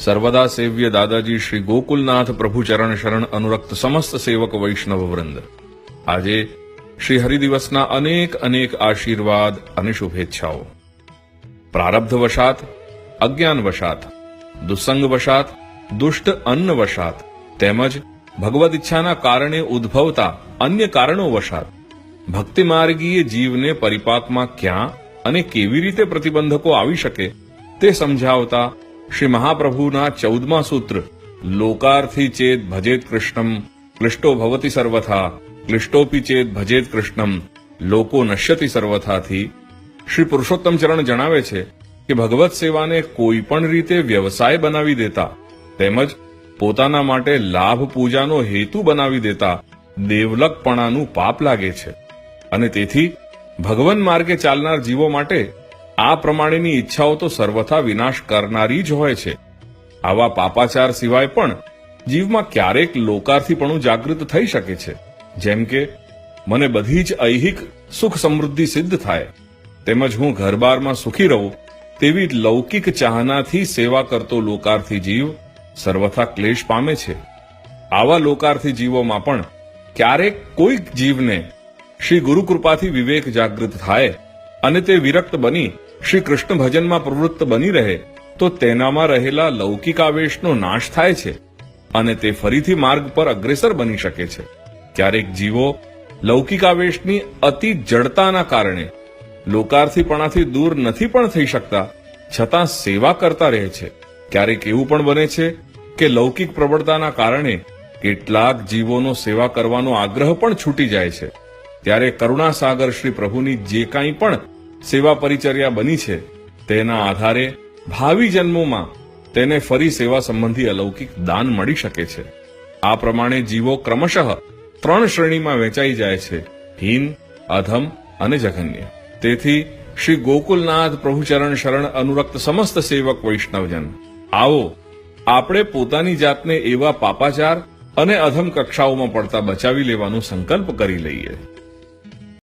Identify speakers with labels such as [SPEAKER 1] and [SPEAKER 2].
[SPEAKER 1] सर्वदा सेव्य दादाजी श्री गोकुलनाथ प्रभु चरण शरण अनुरक्त समस्त सेवक वैष्णव वृंद, આજે શ્રી હરિદિવસના અનેક અનેક આશીર્વાદ અને શુભેચ્છાઓ. પ્રારબ્ધવશાત, અજ્ઞાનવશાત, દુસ્સંગવશાત, દુષ્ટ અન્નવશાત તેમજ ભગવદ ઈચ્છાના કારણે ઉદ્ભવતા અન્ય કારણો વશાત ભક્તિ માર્ગીય જીવને પરિપાકમાં ક્યાં અને કેવી રીતે પ્રતિબંધકો આવી શકે તે સમજાવતા શ્રી મહાપ્રભુના 14મા સૂત્ર લોકાર્થી ચેત ભજેત કૃષ્ણમ ક્લિષ્ટો ભવતિ સર્વથા ક્લિષ્ટોપી ચેત ભજેત કૃષ્ણમ લોકો નશ્યતિ સર્વથાથી શ્રી પુરુષોત્તમ ચરણ જણાવે છે કે ભગવત સેવાને કોઈ પણ રીતે વ્યવસાય બનાવી દેતા તેમજ પોતાના માટે લાભ પૂજાનો હેતુ બનાવી દેતા દેવલકપણાનું પાપ લાગે છે અને તેથી ભગવાન માર્ગે ચાલનાર જીવો માટે આ પ્રમાણેની ઈચ્છાઓ તો સર્વથા વિનાશ કરનારી જ હોય છે. આવા પાપાચાર સિવાય પણ જીવમાં ક્યારેક લોકાર્થીપણું જાગૃત થઈ શકે છે. જેમ કે મને બધી જ ઐહિક સુખ સમૃદ્ધિ સિદ્ધ થાય તેમજ હું ઘરબારમાં સુખી રહું તેવી લૌકિક ચાહનાથી સેવા કરતો લોકાર્થી જીવ સર્વથા ક્લેશ પામે છે. આવા લોકાર્થી જીવોમાં પણ ક્યારેક કોઈક જીવને શ્રી ગુરુ કૃપાથી વિવેક જાગૃત થાય અને તે વિરક્ત બની શ્રી કૃષ્ણ ભજનમાં પ્રવૃત્ત બની રહે તો તેનામાં રહેલા લૌકિક આવેશનો નાશ થાય છે અને તે ફરીથી માર્ગ પર અગ્રેસર બની શકે છે. ક્યારેક જીવો લૌકિક આવેશની અતિ જડતાના કારણે લોકાર્થીપણાથી દૂર નથી પણ થઈ શકતા છતાં સેવા કરતા રહે છે. ક્યારેક એવું પણ બને છે કે લૌકિક પ્રબળતાના કારણે કેટલાક જીવોનો સેવા કરવાનો આગ્રહ પણ છૂટી જાય છે. ત્યારે કરુણાસાગર શ્રી પ્રભુની જે કાંઈ પણ સેવા પરિચર્યા બની છે તેના આધારે ભાવિ જન્મોમાં તેને ફરી સેવા સંબંધી અલૌકિક દાન મળી શકે છે. આ પ્રમાણે જીવો ક્રમશઃ 3 શ્રેણીમાં વહેંચાઈ જાય છે: હીન, અધમ અને જઘન્ય. તેથી શ્રી ગોકુલનાથ પ્રભુચરણ શરણ અનુરક્ત સમસ્ત સેવક વૈષ્ણવજન, આવો આપણે પોતાની જાતને એવા પાપાચાર અને અધમ કક્ષાઓમાં પડતા બચાવી લેવાનો સંકલ્પ કરી લઈએ.